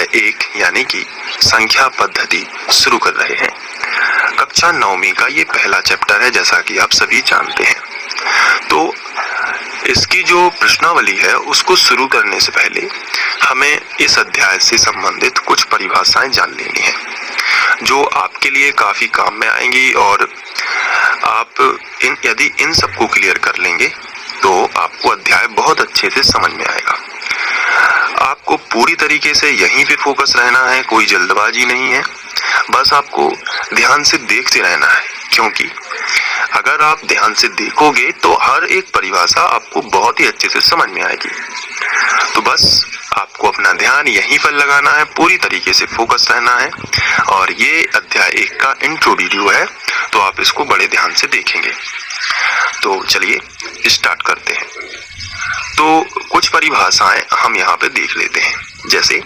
अध्याय 1 यानी कि संख्या पद्धति शुरू कर रहे हैं। कक्षा 9वीं का ये पहला चैप्टर है, जैसा कि आप सभी जानते हैं। तो इसकी जो प्रश्नावली है उसको शुरू करने से पहले हमें इस अध्याय से संबंधित कुछ परिभाषाएं जान लेनी है, जो आपके लिए काफी काम में आएंगी। और आप यदि इन सबको क्लियर कर लेंगे तो आपको अध्याय बहुत अच्छे से समझ में आएगा। आपको पूरी तरीके से यहीं पे फोकस रहना है, कोई जल्दबाजी नहीं है, बस आपको ध्यान से देखते रहना है, क्योंकि अगर आप ध्यान से देखोगे तो हर एक परिभाषा आपको बहुत ही अच्छे से समझ में आएगी। तो बस आपको अपना ध्यान यहीं पर लगाना है, पूरी तरीके से फोकस रहना है। और ये अध्याय 1 का इंट्रो वीडियो है, तो आप इसको बड़े ध्यान से देखेंगे। तो चलिए स्टार्ट करते हैं। तो कुछ परिभाषाएं हम यहाँ पे देख लेते हैं। जैसे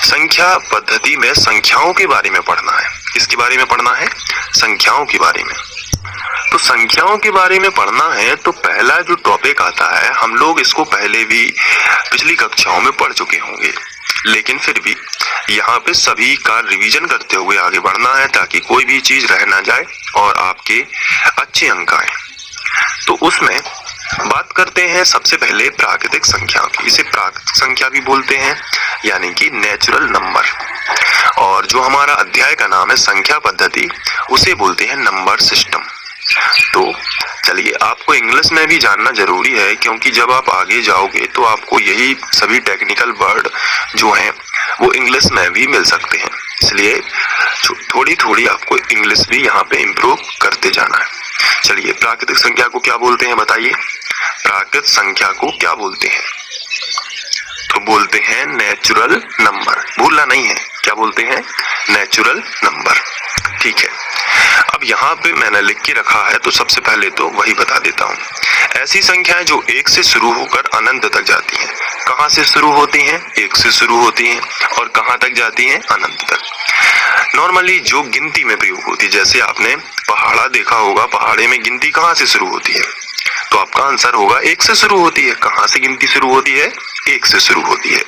संख्या पद्धति में संख्याओं के बारे में पढ़ना है। किसके बारे में पढ़ना है? संख्याओं के बारे में। तो संख्याओं के बारे में पढ़ना है तो पहला जो टॉपिक आता है, हम लोग इसको पहले भी पिछली कक्षाओं में पढ़ चुके होंगे, लेकिन फिर भी यहाँ पे सभी का रिवीजन करते हुए आगे बढ़ना है, ताकि कोई भी चीज रह ना जाए और आपके अच्छे अंक आए। तो उसमें बात करते हैं सबसे पहले प्राकृतिक संख्या की। इसे प्राकृतिक संख्या भी बोलते हैं, यानी कि नेचुरल नंबर। और जो हमारा अध्याय का नाम है संख्या पद्धति, उसे बोलते हैं नंबर सिस्टम। तो चलिए, आपको इंग्लिश में भी जानना जरूरी है, क्योंकि जब आप आगे जाओगे तो आपको यही सभी टेक्निकल वर्ड जो हैं वो इंग्लिश में भी मिल सकते हैं। इसलिए थोड़ी थोड़ी आपको इंग्लिश भी यहाँ पे इम्प्रूव करते जाना है। चलिए, प्राकृतिक संख्या को क्या बोलते हैं बताइए? प्राकृतिक संख्या को क्या बोलते हैं? तो बोलते हैं नेचुरल नंबर। भूलना नहीं है, क्या बोलते हैं? Natural number. ठीक है, अब यहाँ पे मैंने लिख के रखा है, तो सबसे पहले तो वही बता देता हूँ। ऐसी संख्याएं जो 1 से शुरू होकर अनंत तक जाती हैं। कहाँ से शुरू होती हैं? 1 से शुरू होती हैं। और कहाँ तक जाती हैं? अनंत तक। नॉर्मली जो गिनती में प्रयोग होती है, जैसे आपने पहाड़ा देखा होगा, पहाड़े में गिनती कहाँ से शुरू होती है? तो आपका आंसर होगा 1 से शुरू होती है। कहाँ से गिनती शुरू होती है? 1 से शुरू होती है।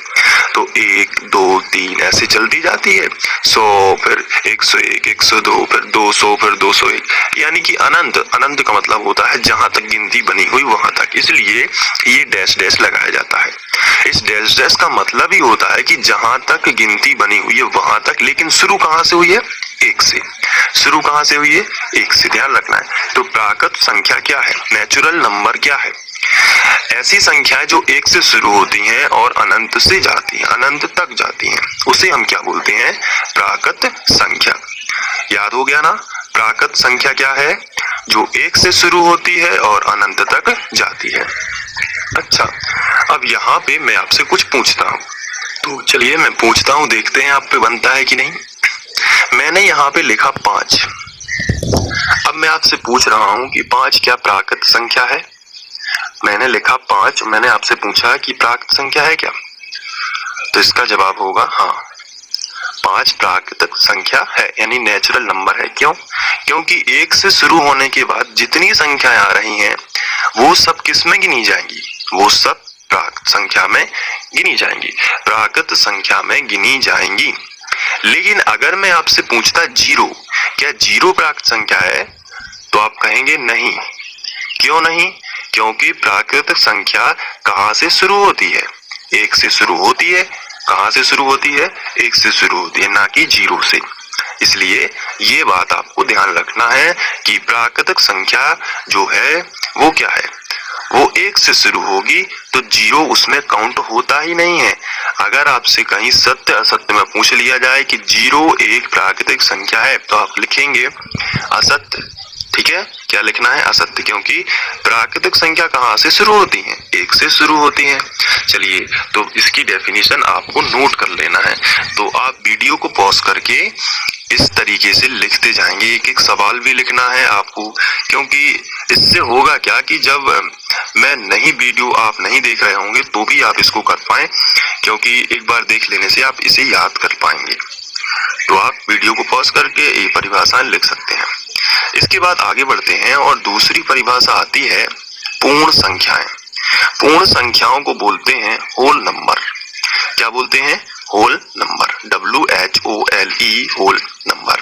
तो 1, 2, 3 ऐसे चलती जाती है। 100, फिर 101, 102, फिर 200, फिर 201, यानी कि अनंत। अनंत का मतलब होता है जहां तक गिनती बनी हुई वहां तक, इसलिए ये डैश डैश लगाया जाता है। इस डैश डैश का मतलब ही होता है कि जहां तक गिनती बनी हुई है वहां तक, लेकिन शुरू कहाँ से हुई है? 1 से। शुरू कहाँ से हुई है? 1 से। ध्यान रखना है। तो प्राकृतिक संख्या क्या है? नेचुरल नंबर क्या है? ऐसी संख्याएं जो 1 से शुरू होती हैं और अनंत से जाती हैं, अनंत तक जाती हैं, उसे हम क्या बोलते हैं? प्राकृतिक संख्या। याद हो गया ना? प्राकृतिक संख्या क्या है? जो 1 से शुरू होती है और अनंत तक जाती है। अच्छा, अब यहाँ पे मैं आपसे कुछ पूछता हूँ। तो चलिए मैं पूछता हूँ, देखते हैं आप पे बनता है कि नहीं। मैंने यहाँ पे लिखा 5। अब मैं आपसे पूछ रहा हूँ कि 5 क्या प्राकृतिक संख्या है? मैंने लिखा 5, मैंने आपसे पूछा कि प्राकृतिक संख्या है क्या? तो इसका जवाब होगा हाँ, 5 प्राकृतिक संख्या है, यानी नेचुरल नंबर है। क्यों? क्योंकि 1 से शुरू होने के बाद जितनी संख्याएं आ रही हैं वो सब किस में गिनी जाएंगी? वो सब प्राकृतिक संख्या में गिनी जाएंगी, प्राकृतिक संख्या में गिनी जाएंगी। लेकिन अगर मैं आपसे पूछता 0, क्या 0 प्राकृतिक संख्या है? तो आप कहेंगे नहीं। क्यों नहीं? क्योंकि प्राकृतिक संख्या कहाँ से शुरू होती है? 1 से शुरू होती है। कहाँ से शुरू होती है? 1 से शुरू होती है, ना कि 0 से। इसलिए ये बात आपको ध्यान रखना है कि प्राकृतिक संख्या जो है वो क्या है? वो 1 से शुरू होगी, तो 0 उसमें काउंट होता ही नहीं है। अगर आपसे कहीं सत्य असत्य में पूछ लिया जाए कि 0 एक प्राकृतिक संख्या है, तो आप लिखेंगे असत्य। ठीक है, क्या लिखना है? असत्य, क्योंकि प्राकृतिक संख्या कहाँ से शुरू होती है? 1 से शुरू होती है। चलिए, तो इसकी डेफिनेशन आपको नोट कर लेना है। तो आप वीडियो को पॉज करके इस तरीके से लिखते जाएंगे, एक एक सवाल भी लिखना है आपको, क्योंकि इससे होगा क्या कि जब मैं नहीं वीडियो आप नहीं देख रहे होंगे तो भी आप इसको कर पाएं, क्योंकि एक बार देख लेने से आप इसे याद कर पाएंगे। तो आप वीडियो को पॉज करके ये परिभाषाएं लिख सकते हैं। इसके बाद आगे बढ़ते हैं और दूसरी परिभाषा आती है पूर्ण संख्याएं। पूर्ण संख्याओं को बोलते हैं होल नंबर। क्या बोलते हैं? Whole number, WHOLE whole number.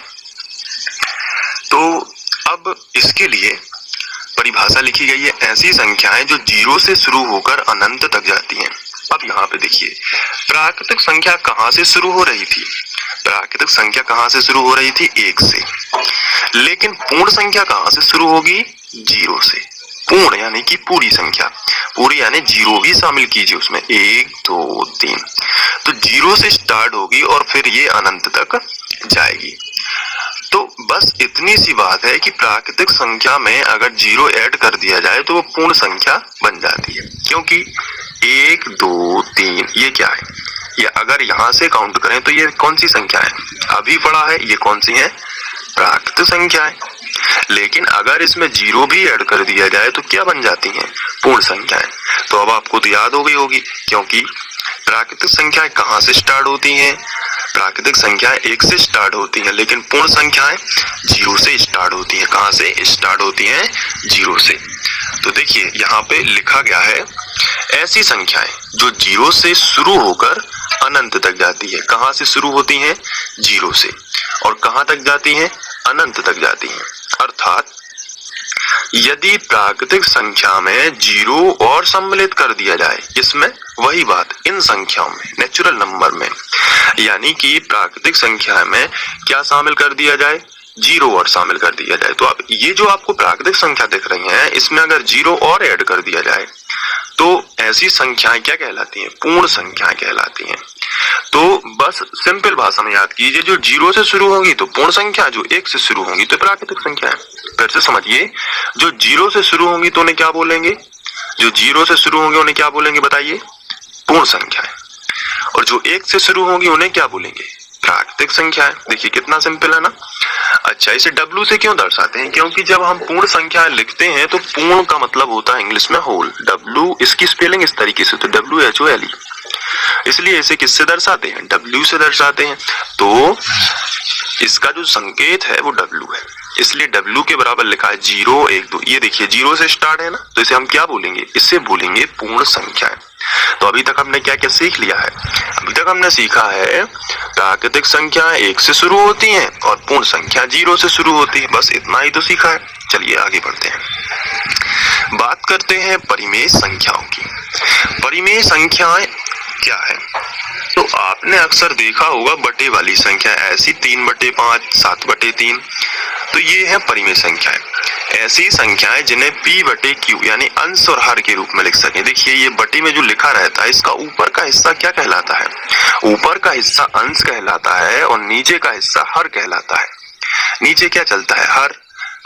तो अब इसके लिए परिभाषा लिखी गई है, ऐसी संख्याएं जो 0 से शुरू होकर अनंत तक जाती हैं। अब यहाँ पे देखिए, प्राकृतिक संख्या कहाँ से शुरू हो रही थी? प्राकृतिक संख्या कहाँ से शुरू हो रही थी? 1 से। लेकिन पूर्ण संख्या कहाँ से शुरू होगी? 0 से। पूर्ण यानी कि पूरी संख्या, पूरी यानी 0 भी शामिल कीजिए उसमें, 1 2 3। तो 0 से स्टार्ट होगी और फिर ये अनंत तक जाएगी। तो बस इतनी सी बात है कि प्राकृतिक संख्या में अगर 0 ऐड कर दिया जाए तो वो पूर्ण संख्या बन जाती है, क्योंकि 1 2 3 ये क्या है? ये अगर यहाँ से काउंट करें तो ये कौन सी संख्या है? अभी पढ़ा है, ये कौन सी है? प्राकृतिक संख्या है। लेकिन अगर इसमें 0 भी ऐड कर दिया जाए तो क्या बन जाती हैं? पूर्ण संख्याएं। तो अब आपको तो याद हो गई होगी, क्योंकि प्राकृतिक संख्याएं कहाँ से स्टार्ट होती हैं? प्राकृतिक संख्याएं 1 से स्टार्ट होती हैं, लेकिन पूर्ण संख्याएं 0 से स्टार्ट होती हैं। कहाँ से स्टार्ट होती हैं? 0 से। तो देखिए यहाँ पे लिखा गया है, ऐसी संख्याएं जो 0 से शुरू होकर अनंत तक जाती है। कहाँ से शुरू होती हैं? 0 से। और कहाँ तक जाती हैं? अनंत तक जाती हैं। अर्थात यदि प्राकृतिक संख्या में 0 और सम्मिलित कर दिया जाए, इसमें वही बात, इन संख्याओं में, नेचुरल नंबर में, यानी कि प्राकृतिक संख्या में क्या शामिल कर दिया जाए? 0 और शामिल कर दिया जाए। तो अब ये जो आपको प्राकृतिक संख्या दिख रही हैं, इसमें अगर 0 और ऐड कर दिया जाए तो ऐसी संख्याएं क्या कहलाती हैं? पूर्ण संख्याएं कहलाती हैं। तो बस सिंपल भाषा में याद कीजिए, जो 0 से शुरू होगी तो पूर्ण संख्या, जो 1 से शुरू होगी तो प्राकृतिक संख्या है। फिर से समझिए, जो 0 से शुरू होंगी तो उन्हें क्या बोलेंगे? जो 0 से शुरू होंगे उन्हें क्या बोलेंगे बताइए? पूर्ण संख्याएं। और जो 1 से शुरू होंगी उन्हें क्या बोलेंगे? प्राकृतिक संख्याएं। देखिए कितना सिंपल है ना। अच्छा, इसे W से क्यों दर्शाते हैं? क्योंकि जब हम पूर्ण संख्या लिखते हैं तो पूर्ण का मतलब होता है इंग्लिश में होल। W, इसकी स्पेलिंग इस तरीके से, तो WHOLE, इसलिए इसे किससे दर्शाते हैं? W से दर्शाते हैं। तो इसका जो संकेत है वो W है, इसलिए W के बराबर लिखा है 0 1 2। ये देखिए 0 से स्टार्ट है ना, तो इसे हम क्या बोलेंगे? इससे बोलेंगे पूर्ण संख्याएं। तो अभी तक हमने क्या क्या सीख लिया है? अभी तक हमने सीखा है प्राकृतिक संख्याएं 1 से शुरू होती हैं और पूर्ण संख्या 0 से शुरू होती है। बस इतना ही तो सीखा है। चलिए आगे बढ़ते हैं, बात करते हैं परिमेय संख्याओं की। परिमेय संख्याएं क्या है? तो आपने अक्सर देखा होगा बटे वाली संख्या, ऐसी 3/5, 7/3, तो ये है परिमेय संख्याएं। ऐसी संख्याएं जिन्हें P/Q यानी अंश और हर के रूप में लिख सके। देखिए ये बटे में जो लिखा रहता है, इसका ऊपर का हिस्सा क्या कहलाता है? ऊपर का हिस्सा अंश कहलाता है और नीचे का हिस्सा हर कहलाता है। नीचे क्या चलता है? हर।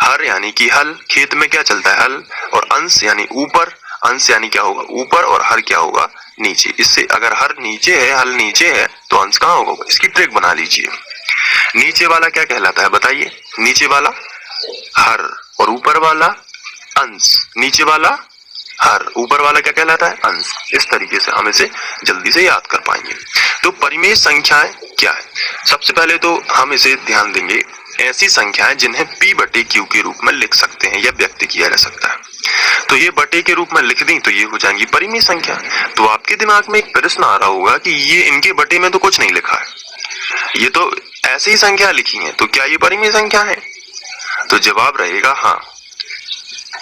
हर यानी कि हल, खेत में क्या चलता है? हल। और अंश यानी ऊपर, अंश यानी क्या होगा? ऊपर, और हर क्या होगा? नीचे। इससे अगर हर नीचे है, हल नीचे है, तो अंश कहाँ होगा? इसकी ट्रिक बना लीजिए। नीचे वाला क्या कहलाता है बताइए? नीचे वाला हर और ऊपर वाला अंश। नीचे वाला हर, ऊपर वाला क्या कहलाता है? अंश। इस तरीके से हम इसे जल्दी से याद कर पाएंगे। तो परिमेय संख्याएं क्या है? सबसे पहले तो हम इसे ध्यान देंगे, ऐसी संख्याएं जिन्हें P/Q के रूप में लिख सकते हैं या व्यक्त किया जा सकता है। तो ये बटे के रूप में लिख दी तो ये हो जाएंगी परिमेय संख्या। तो आपके दिमाग में एक प्रश्न आ रहा होगा कि ये इनके बटे में तो कुछ नहीं लिखा है, ये तो ऐसी ही संख्या लिखी है, तो क्या ये परिमेय संख्या है? तो जवाब रहेगा हाँ।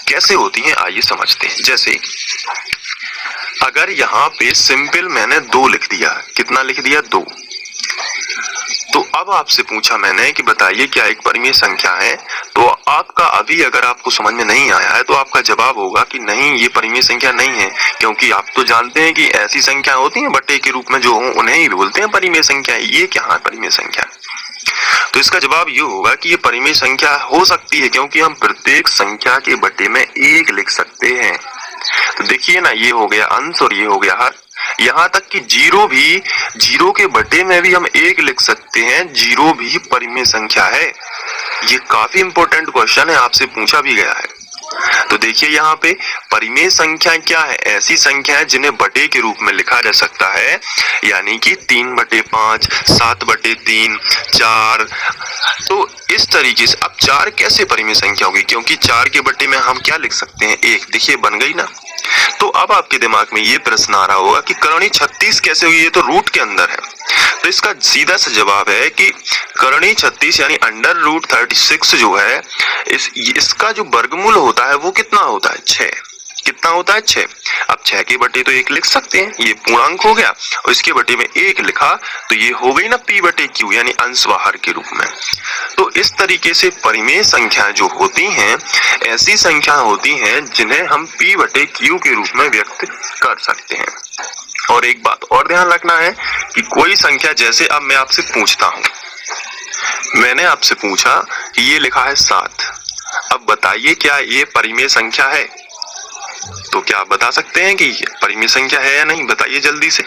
कैसे होती हैं आइए समझते हैं। जैसे अगर यहाँ पे सिंपल मैंने 2 लिख दिया, कितना लिख दिया? 2। तो अब आपसे पूछा मैंने कि बताइए क्या एक परिमेय संख्या है? तो आपका अभी अगर आपको समझ में नहीं आया है तो आपका जवाब होगा कि नहीं, ये परिमेय संख्या नहीं है, क्योंकि आप तो जानते हैं कि ऐसी संख्या होती हैं बटे के रूप में जो हो उन्हें ही बोलते हैं परिमेय संख्या। ये क्या है परिमेय संख्या? तो इसका जवाब ये होगा कि ये परिमेय संख्या हो सकती है क्योंकि हम प्रत्येक संख्या के बटे में 1 लिख सकते हैं। तो देखिए ना, ये हो गया अंश और ये हो गया हर। यहाँ तक कि 0 भी, 0 के बटे में भी हम 1 लिख सकते हैं। 0 भी परिमेय संख्या है। ये काफी इंपॉर्टेंट क्वेश्चन है, आपसे पूछा भी गया है। तो देखिए यहाँ पे परिमेय संख्या क्या है? ऐसी संख्या है जिन्हें बटे के रूप में लिखा जा सकता है, यानी कि 3/5, 7/3, 4। तो इस तरीके से अब 4 कैसे परिमेय संख्या होगी? क्योंकि 4 के बटे में हम क्या लिख सकते हैं? 1। देखिए बन गई ना। तो अब आपके दिमाग में ये प्रश्न आ रहा होगा कि करोनी 36 कैसे हुई? ये तो रूट के अंदर है। तो इसका सीधा सा जवाब है कि करणी 36 यानी √36 जो है इसका जो वर्गमूल होता है वो कितना होता है 6। कितना होता है 6। अब 6 के बटे तो 1 लिख सकते हैं, ये पूर्णांक हो गया, और इसके बटे में 1 लिखा तो ये हो गई ना p/q यानी अंश बाहर के रूप में। तो इस तरीके से परिमेय संख्याएं जो होती हैं ऐसी संख्या होती हैं जिन्हें हम p/q के रूप में व्यक्त कर सकते हैं। और एक बात और ध्यान रखना है कि कोई संख्या, जैसे अब मैं आपसे पूछता हूं, मैंने आपसे पूछा कि ये लिखा है 7, अब बताइए क्या ये परिमेय संख्या है? तो क्या आप बता सकते हैं कि ये परिमेय संख्या है या नहीं? बताइए जल्दी से।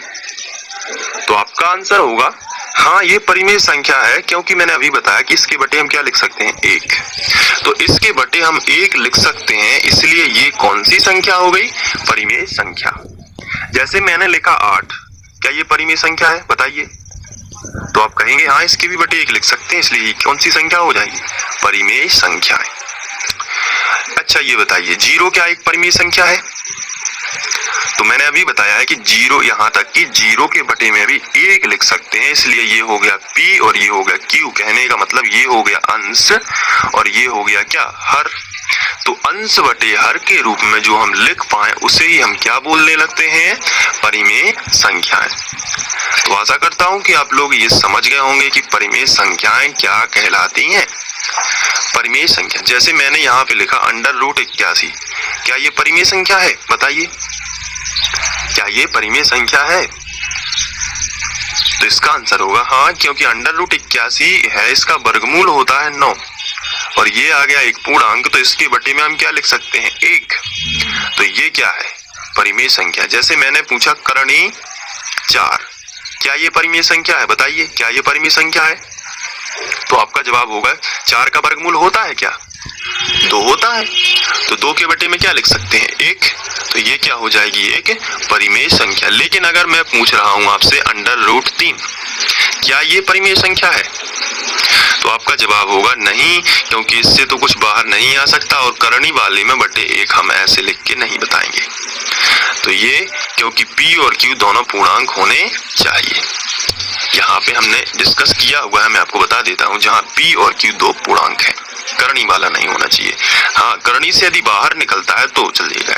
तो आपका आंसर होगा हाँ ये परिमेय संख्या है, क्योंकि मैंने अभी बताया कि इसके बटे हम क्या लिख सकते हैं 1। तो इसके बटे हम 1 लिख सकते हैं, इसलिए ये कौन सी संख्या हो गई? परिमेय संख्या। जैसे मैंने लिखा 8, क्या ये परिमेय संख्या है? बताइए। तो आप कहेंगे हाँ इसके भी बटे 1 लिख सकते हैं, इसलिए ये कौन सी संख्या हो जाएगी? परिमेय संख्या है। अच्छा ये बताइए 0 क्या एक परिमेय संख्या है? तो मैंने अभी बताया है कि 0, यहाँ तक कि 0 के बटे में भी 1 लिख सकते हैं, इसलिए ये हो गया p और ये हो गया q। कहने का मतलब ये हो गया अंश और ये हो गया क्या? हर। तो अंश बटे हर के रूप में जो हम लिख पाए उसे ही हम क्या बोलने लगते हैं? परिमेय संख्याएं। तो आशा करता हूं कि आप लोग ये समझ गए होंगे कि परिमेय संख्याएं क्या कहलाती हैं। परिमेय संख्या, जैसे मैंने यहाँ पे लिखा √81, क्या ये परिमेय संख्या है? बताइए, क्या ये परिमेय संख्या है? तो इसका आंसर होगा हाँ, क्योंकि √81 है, इसका वर्गमूल होता है 9 और ये आ गया एक पूर्णांक, तो इसके बटे में हम क्या लिख सकते हैं? 1। तो ये क्या है? परिमेय संख्या। जैसे मैंने पूछा करणी 4, क्या ये परिमेय संख्या है? बताइए, क्या ये परिमेय संख्या है? तो आपका जवाब होगा 4 का वर्गमूल होता है क्या? 2 होता है। तो 2 के बटे में क्या लिख सकते हैं? 1। तो ये क्या हो जाएगी? एक परिमेय संख्या। लेकिन अगर मैं पूछ रहा हूं आपसे √3, क्या ये परिमेय संख्या है? तो आपका जवाब होगा नहीं, क्योंकि इससे तो कुछ बाहर नहीं आ सकता और करणी वाले में बटे 1 हम ऐसे लिख के नहीं बताएंगे। तो ये क्योंकि p और q दोनों पूर्णांक होने चाहिए। यहाँ पे हमने डिस्कस किया हुआ है, मैं आपको बता देता हूँ, जहाँ p और q 2 पूर्णांक है, करणी वाला नहीं होना चाहिए। हाँ, करणी से यदि बाहर निकलता है तो चलेगा,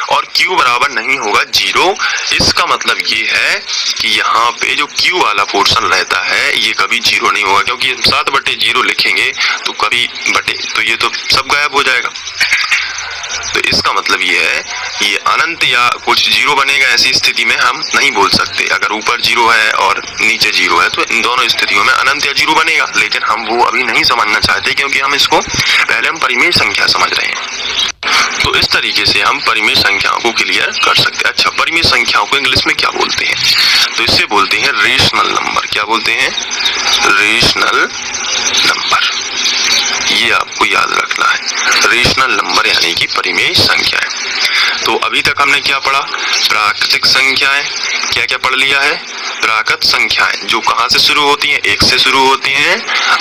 और q बराबर नहीं होगा 0। इसका मतलब ये है कि यहाँ पे जो q वाला पोर्शन रहता है ये कभी 0 नहीं होगा, क्योंकि 7/0 लिखेंगे तो कभी बटे, तो ये तो सब गायब हो जाएगा। तो इसका मतलब ये है ये अनंत या कुछ 0 बनेगा, ऐसी स्थिति में हम नहीं बोल सकते। अगर ऊपर 0 है और नीचे 0 है तो इन दोनों स्थितियों में अनंत या 0 बनेगा, लेकिन हम वो अभी नहीं समझना चाहते, क्योंकि हम इसको पहले हम परिमेय संख्या समझ रहे हैं। तो इस तरीके से हम परिमेय संख्याओं को क्लियर कर सकते हैं। अच्छा, परिमेय संख्याओं को इंग्लिश में क्या बोलते हैं? तो इससे बोलते हैं रेशनल नंबर। क्या बोलते हैं? Rational number. ये आपको याद रखना है, रेशनल नंबर यानी कि परिमेय संख्याएं। तो अभी तक हमने क्या पढ़ा? प्राकृतिक संख्याएं। क्या क्या पढ़ लिया है? प्राकृत संख्याएं जो कहां से शुरू होती हैं? 1 से शुरू होती हैं,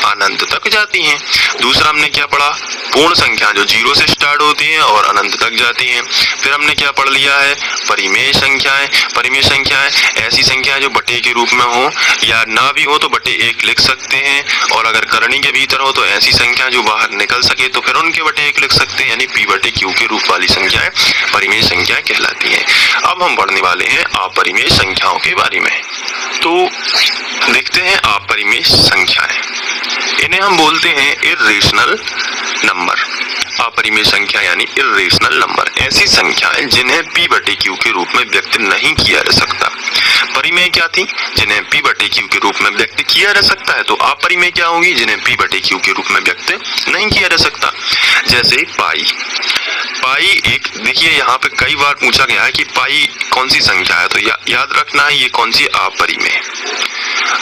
अनंत तक जाती हैं। दूसरा हमने क्या पढ़ा? पूर्ण संख्या जो 0 से स्टार्ट होती हैं और अनंत तक जाती हैं। फिर हमने क्या पढ़ लिया है? परिमेय संख्याएं। परिमेय संख्याएं ऐसी संख्याएं जो बटे के रूप में हो या ना भी हो तो बटे 1 लिख सकते हैं, और अगर करणी के भीतर हो तो ऐसी संख्या जो बाहर निकल सके तो फिर उनके बटे 1 लिख सकते हैं, यानी p/q के रूप वाली संख्याएं परिमेय संख्या कहलाती हैं। अब हम पढ़ने वाले हैं अपरिमेय संख्याओं के बारे में। तो देखते हैं अपरिमेय संख्याएं, इन्हें हम बोलते हैं इर्रेशनल नंबर। अपरिमेय संख्या यानी इर्रेशनल नंबर, ऐसी संख्याएं जिन्हें p/q के रूप में व्यक्त नहीं किया जा सकता। परिमेय क्या थी? जिन्हें p/q के रूप में व्यक्त किया जा सकता है। तो अपरिमेय क्या होगी? जिन्हें p/q के रूप में व्यक्त नहीं किया जा सकता। जैसे पाई। पाई एक, देखिए यहाँ पे कई बार पूछा गया है कि पाई कौन सी संख्या है, तो याद रखना है ये कौन सी? अपरिमेय।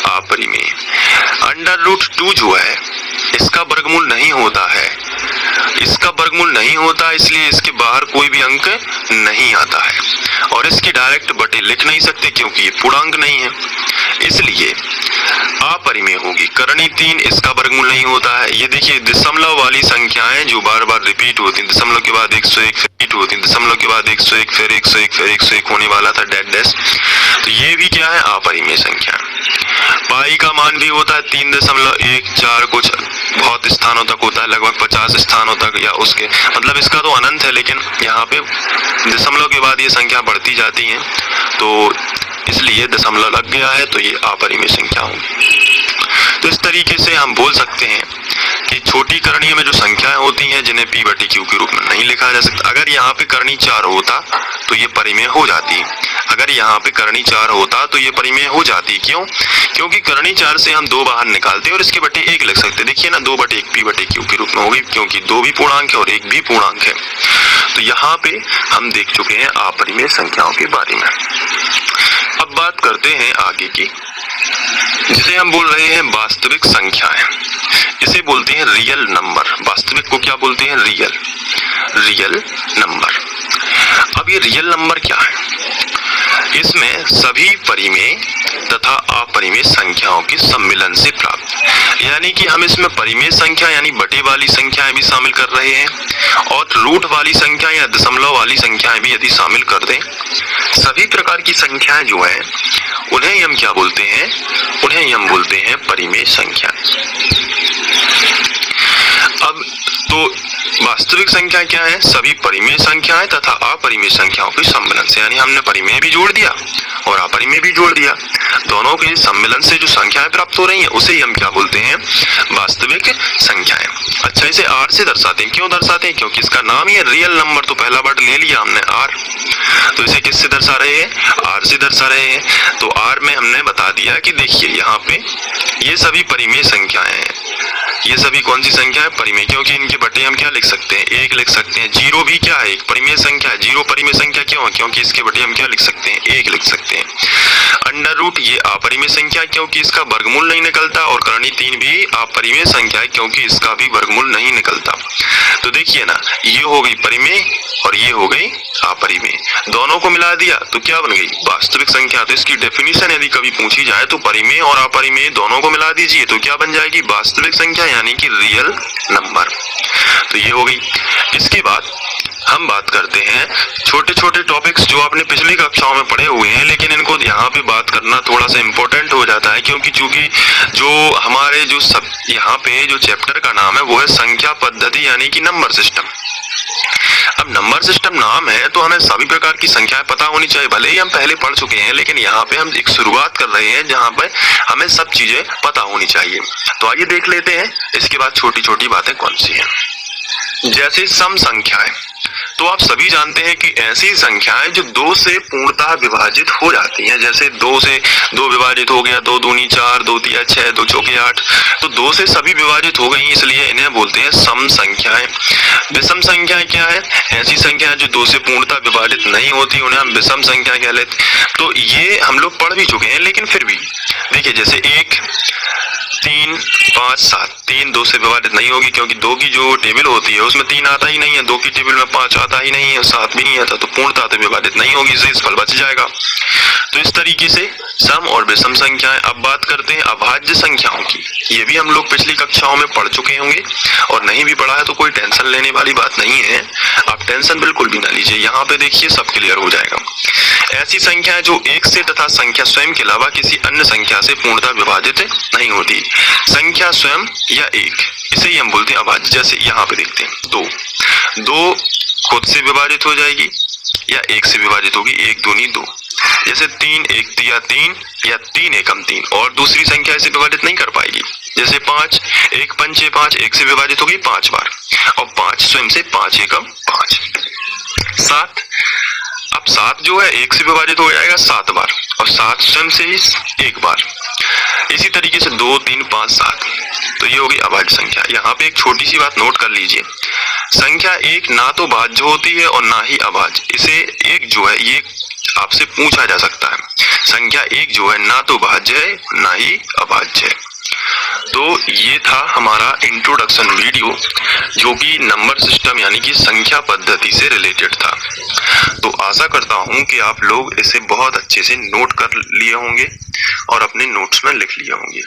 अपरिमेय। √2 जो है इसका वर्गमूल नहीं होता है, इसका वर्गमूल नहीं होता, इसलिए इसके बाहर कोई भी अंक नहीं आता है, और इसके डायरेक्ट बटे लिख नहीं सकते क्योंकि ये पूर्णांक नहीं है, इसलिए अपरिमेय होगी। करणी 3 इसका वर्गमूल नहीं होता है। ये देखिए दशमलव वाली संख्याएं जो बार बार रिपीट होती हैं, दशमलव के बाद 101 रिपीट होती है, दशमलव के बाद 101 फिर 101 फिर 101 होने वाला था डैश डैश, तो ये भी क्या है? अपरिमेय संख्या। पाई का मान भी होता है 3.14, कुछ बहुत स्थानों तक होता है, लगभग 50 स्थानों तक या उसके, मतलब इसका तो अनंत है, लेकिन यहाँ पे दशमलव के बाद ये संख्या बढ़ती जाती है, तो इसलिए दशमलव लग गया है, तो ये अपरिमेय संख्या होगी। तो इस तरीके से हम बोल सकते हैं कि छोटी करणीय में जो संख्याएं होती हैं जिन्हें p/q के रूप में नहीं लिखा जा सकता। अगर यहाँ पे करणी 4 होता तो ये परिमेय हो जाती। अगर यहाँ पे करणी 4 होता तो ये परिमेय हो जाती। क्यों? क्योंकि करणी 4 से हम 2 बाहर निकालते और इसके बटे 1 लिख सकते। देखिए ना, 2/1 p/q के रूप में होगी, क्योंकि 2 भी पूर्णांक है और 1 भी पूर्णांक है। तो यहाँ पे हम देख चुके हैं अपरिमेय संख्याओं के बारे में। अब बात करते हैं आगे की, जिसे हम बोल रहे हैं वास्तविक संख्याएं। इसे बोलते हैं रियल नंबर। वास्तविक को क्या बोलते हैं? Real number. अब ये रियल नंबर क्या है? इसमें सभी परिमेय तथा अपरिमेय संख्याओं के सम्मिलन से प्राप्त, यानी कि हम इसमें परिमेय संख्या यानी बटे वाली संख्याएं भी शामिल कर रहे हैं और रूट वाली संख्या या दशमलव वाली संख्याएं भी यदि शामिल कर दें, सभी प्रकार की संख्याएं जो हैं उन्हें हम क्या बोलते हैं? उन्हें हम बोलते हैं परिमेय संख्या। अब तो वास्तविक संख्या क्या है? सभी परिमेय संख्याएं तथा अपरिमेय संख्याओं के सम्मिलन से, यानी हमने परिमेय भी जोड़ दिया और अपरिमेय भी जोड़ दिया, दोनों के सम्मिलन से जो संख्याएं प्राप्त हो रही हैं उसे ही हम क्या बोलते हैं? वास्तविक संख्याएं। अच्छा, इसे आर से दर्शाते हैं। क्यों दर्शाते हैं? क्योंकि इसका नाम ही है रियल नंबर, तो पहला वर्ड ले लिया हमने आर, तो इसे किससे दर्शा रहे हैं? आर से दर्शा रहे हैं। तो आर में हमने बता दिया कि देखिए यहाँ पे ये सभी परिमेय संख्याएं हैं। ये सभी कौन सी संख्या है? परिमेय, क्योंकि इनके बटे हम क्या लिख सकते हैं? 1 लिख सकते हैं। 0 भी क्या है? एक परिमेय संख्या है। 0 परिमेय संख्या क्यों है? क्योंकि इसके बटे हम क्या लिख सकते हैं? 1 लिख सकते हैं। अंडर रूट ये अपरिमेय संख्या, क्योंकि इसका वर्गमूल नहीं निकलता, और करणी 3 भी अपरिमेय संख्या है, क्योंकि इसका भी वर्गमूल नहीं निकलता। तो देखिए ना, ये हो गई परिमेय और ये हो गई अपरिमेय, दोनों को मिला दिया तो क्या बन गई? वास्तविक संख्या। तो इसकी डेफिनेशन यदि कभी पूछी जाए तो परिमेय और अपरिमेय दोनों को मिला दीजिए तो क्या बन जाएगी? वास्तविक संख्या, यानी कि रियल नंबर। तो ये हो गई। इसके बाद हम बात करते हैं छोटे छोटे टॉपिक्स जो आपने पिछली कक्षाओं में पढ़े हुए हैं, लेकिन इनको यहाँ पे बात करना थोड़ा सा इम्पोर्टेंट हो जाता है, क्योंकि चूंकि जो हमारे जो सब यहाँ पे जो चैप्टर का नाम है वो है संख्या पद्धति, यानी कि नंबर सिस्टम। अब नंबर सिस्टम नाम है तो हमें सभी प्रकार की संख्याएं पता होनी चाहिए। भले ही हम पहले पढ़ चुके हैं, लेकिन यहाँ पे हम एक शुरुआत कर रहे हैं जहाँ पे हमें सब चीजें पता होनी चाहिए। तो आइए देख लेते हैं इसके बाद छोटी छोटी बातें कौन सी हैं। जैसे सम संख्याएं, तो आप सभी जानते हैं कि ऐसी संख्याएं जो 2 से पूर्णतः विभाजित हो जाती हैं। जैसे 2 से 2 विभाजित हो गया, 2 दूनी 4, 2 तिया 6, 2 चौके 8, तो 2 से सभी विभाजित हो गई, इसलिए इन्हें बोलते हैं सम संख्याएं। विषम संख्याएं क्या है? ऐसी संख्याएं जो 2 से पूर्णतः विभाजित नहीं होती, उन्हें हम विषम संख्या कह लेते। तो ये हम लोग पढ़ भी चुके हैं, लेकिन फिर भी देखिए, जैसे 1, 3, 5, 7, 3 2 से विभाजित नहीं होगी, क्योंकि 2 की जो टेबल होती है उसमें 3 आता ही नहीं है, 2 की टेबल में 5 आता ही नहीं है, 7 भी नहीं आता, तो पूर्णतः तो विभाजित नहीं होगी, शेष फल बच जाएगा। तो इस तरीके से सम और विषम संख्याएं। अब बात करते हैं अभाज्य संख्याओं की। ये भी हम लोग पिछली कक्षाओं में पढ़ चुके होंगे, और नहीं भी पढ़ा है तो कोई टेंशन लेने वाली बात नहीं है, आप टेंशन बिल्कुल भी ना लीजिए। यहाँ पे देखिए सब क्लियर हो जाएगा। ऐसी संख्याएं जो 1 से तथा संख्या स्वयं के अलावा किसी अन्य संख्या से पूर्णतः विभाजित नहीं होती, संख्या स्वयं या 1, इसे ही हम बोलते हैं अभाज्य। जैसे यहाँ पे देखते हैं 2 खुद से विभाजित हो जाएगी या 1 से विभाजित होगी, 1 दूनी 2। जैसे 3 1 तिया 3 या 3 एकम 3, और दूसरी संख्या से विभाजित नहीं कर पाएगी। जैसे 5 1 पंचे 5, 1 से विभाजित होगी 5 बार, और 5 स्वयं से 5 एकम 5। 7, अब 7 जो है 1 से विभाजित हो जाएगा 7 बार, और 7 स्वयं से ही 1 बार। इसी तरीके से 2 3 5 7, तो ये होगी अभाज्य संख्या। यहाँ पे एक छोटी सी बात नोट कर लीजिए, संख्या 1 ना तो भाज्य होती है और ना ही अभाज्य। इसे एक जो है ये आपसे पूछा जा सकता है, संख्या 1 जो है ना तो भाज्य है ना ही अभाज्य है। तो ये था हमारा इंट्रोडक्शन वीडियो, जो कि नंबर सिस्टम यानी कि संख्या पद्धति से रिलेटेड था। तो आशा करता हूं कि आप लोग इसे बहुत अच्छे से नोट कर लिए होंगे और अपने नोट्स में लिख लिए होंगे।